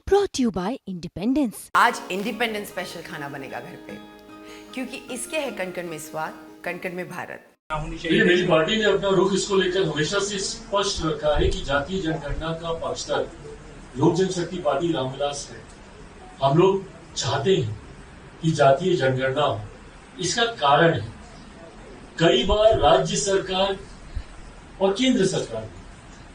brought to you by Independence। आज independence special खाना बनेगा घर पे, क्योंकि इसके है कण-कण में स्वाद, कण-कण में भारत। ये मेरी पार्टी ने अपना रुख इसको लेकर हमेशा से स्पष्ट रखा है कि जातीय जनगणना का पक्षधर लोक जनशक्ति पार्टी रामविलास है। हम लोग चाहते हैं कि जातीय जनगणना हो। इसका कारण है कई बार राज्य सरकार और केंद्र सरकार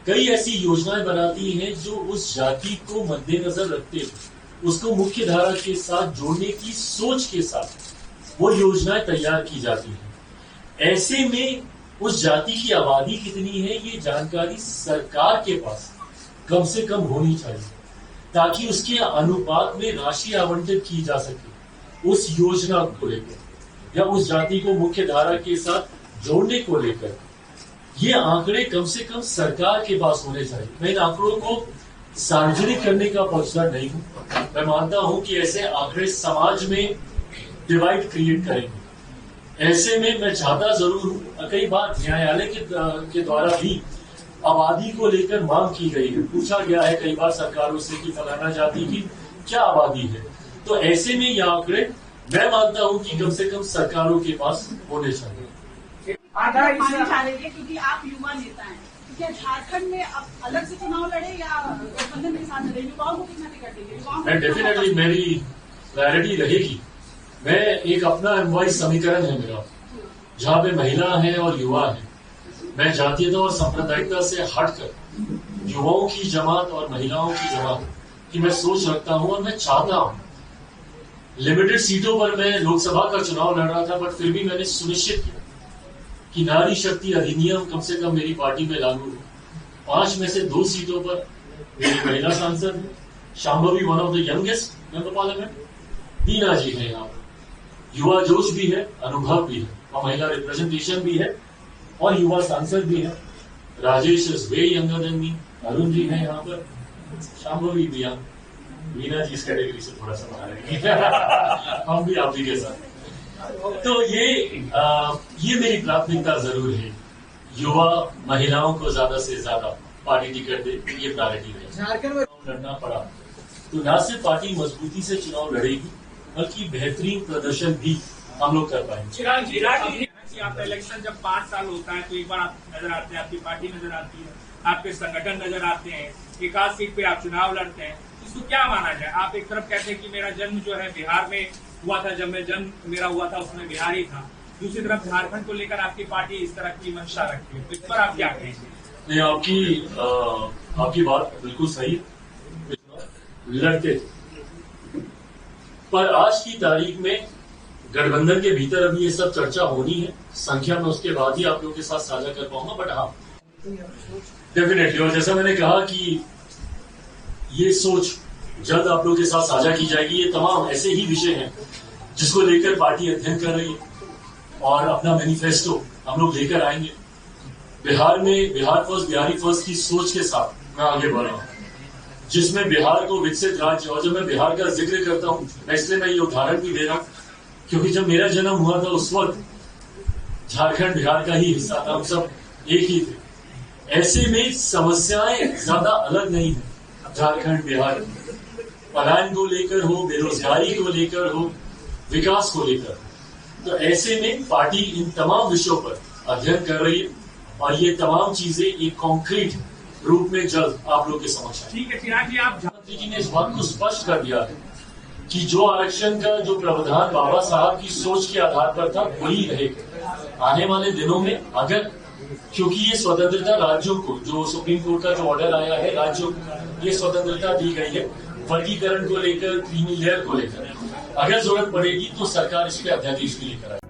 कई ऐसी योजनाएं बनाती हैं जो उस जाति को मद्देनजर रखते हुए उसको मुख्य धारा के साथ जोड़ने की सोच के साथ वो योजनाएं तैयार की जाती हैं। ऐसे में उस जाति की आबादी कितनी है ये जानकारी सरकार के पास कम से कम होनी चाहिए, ताकि उसके अनुपात में राशि आवंटित की जा सके उस योजना को लेकर या उस जाति को मुख्य धारा के साथ जोड़ने को लेकर। ये आंकड़े कम से कम सरकार के पास होने चाहिए। मैं इन आंकड़ों को सार्वजनिक करने का पक्षधर नहीं हूं। मैं मानता हूं कि ऐसे आंकड़े समाज में डिवाइड क्रिएट करेंगे। ऐसे में मैं चाहता जरूर हूं, कई बार न्यायालय के द्वारा भी आबादी को लेकर मांग की गई है, पूछा गया है कई बार सरकारों से कि फलाना जाति की क्या आबादी है। तो ऐसे में ये आंकड़े मैं मानता हूं कि कम से कम सरकारों के पास होने चाहिए। आधा पानी छानेंगे क्योंकि आप युवा नेता हैं। क्या झारखंड में अब अलग से चुनाव लड़े या गठबंधन के साथ लड़े? युवाओं को कितना टिकट देंगे? मैं डेफिनेटली मेरी क्लैरिटी रहेगी। मैं एक अपना एमवाइज समीकरण है मेरा, जहाँ पे महिला है और युवा है। मैं जातीयता और सांप्रदायिकता से हटकर युवाओं की जमात और महिलाओं की जमात की मैं सोच रखता हूँ और मैं चाहता हूँ। लिमिटेड सीटों पर मैं लोकसभा का चुनाव लड़ रहा था, बट फिर भी मैंने सुनिश्चित किया कि नारी शक्ति अधिनियम कम से कम मेरी पार्टी में लागू हो। 5 में से 2 सीटों पर मेरी महिला सांसद है, Shambhavi one of the youngest member parliament, Dina ji है यहाँ पर, युवा जोश भी है, अनुभव भी है और महिला रिप्रेजेंटेशन भी है और युवा सांसद भी है। Rajesh is way younger than me, Arun ji है यहाँ पर, शांभवी भी यहाँ, मीना जी इस कैटेगरी से थोड़ा सा बाहर है हम भी आप ही के साथ। तो ये मेरी प्राथमिकता जरूर है, युवा महिलाओं को ज्यादा से ज्यादा पार्टी टिकट दे, ये प्रायोरिटी है। झारखंड में लड़ना पड़ा तो न सिर्फ पार्टी मजबूती से चुनाव लड़ेगी, बल्कि बेहतरीन प्रदर्शन भी हम लोग कर पाएंगे। आपका इलेक्शन जब 5 साल होता है तो एक बार आप नजर आते हैं, आपकी पार्टी नजर आती है, आपके संगठन नजर आते हैं, एक आध सीट पे आप चुनाव लड़ते हैं। इसको क्या माना जाए? आप एक तरफ कहते हैं कि मेरा जन्म जो है बिहार में हुआ था, जब मैं जन्म मेरा हुआ था उसमें बिहार ही था। दूसरी तरफ झारखंड को लेकर आपकी पार्टी इस तरह की मंशा रखती है, तो इस पर आप क्या कहेंगे? नहीं, आपकी बात बिल्कुल सही है, लड़ते थे, पर आज की तारीख में गठबंधन के भीतर अभी ये सब चर्चा होनी है। संख्या में उसके बाद ही आप लोगों के साथ साझा कर पाऊंगा, बट हाँ डेफिनेटली। और जैसा मैंने कहा कि ये सोच जल्द आप लोगों के साथ साझा की जाएगी। ये तमाम ऐसे ही विषय हैं जिसको लेकर पार्टी अध्ययन कर रही है और अपना मैनिफेस्टो हम लोग लेकर आएंगे। बिहार में बिहार फर्स्ट, बिहारी फर्स्ट की सोच के साथ मैं आगे बढ़ रहा हूँ, जिसमें बिहार को विकसित राज्य। और जब मैं बिहार का जिक्र करता हूँ, इसलिए मैं ये उदाहरण भी दे रहा हूँ क्योंकि जब मेरा जन्म हुआ था उस वक्त झारखंड बिहार का ही हिस्सा था, हम सब एक ही थे। ऐसे में समस्याएं ज्यादा अलग नहीं है। झारखंड बिहार पलायन को लेकर हो, बेरोजगारी को लेकर हो, विकास को लेकर, तो ऐसे में पार्टी इन तमाम विषयों पर अध्ययन कर रही है और ये तमाम चीजें एक कॉन्क्रीट रूप में जल्द आप लोग के समक्ष आएंगी। ठीक है चिराग जी, आप प्रधानमंत्री जी ने इस बात को स्पष्ट कर दिया है कि जो आरक्षण का जो प्रावधान बाबा साहब की सोच के आधार पर था वही रहेगा आने वाले दिनों में। अगर क्योंकि ये स्वतंत्रता राज्यों को, जो सुप्रीम कोर्ट का जो ऑर्डर आया है, राज्यों को ये स्वतंत्रता दी गई है वर्गीकरण को लेकर, क्रीमी लेयर को लेकर। अगर जरूरत पड़ेगी तो सरकार इस पर अध्यादेश भी लेकर आएगी।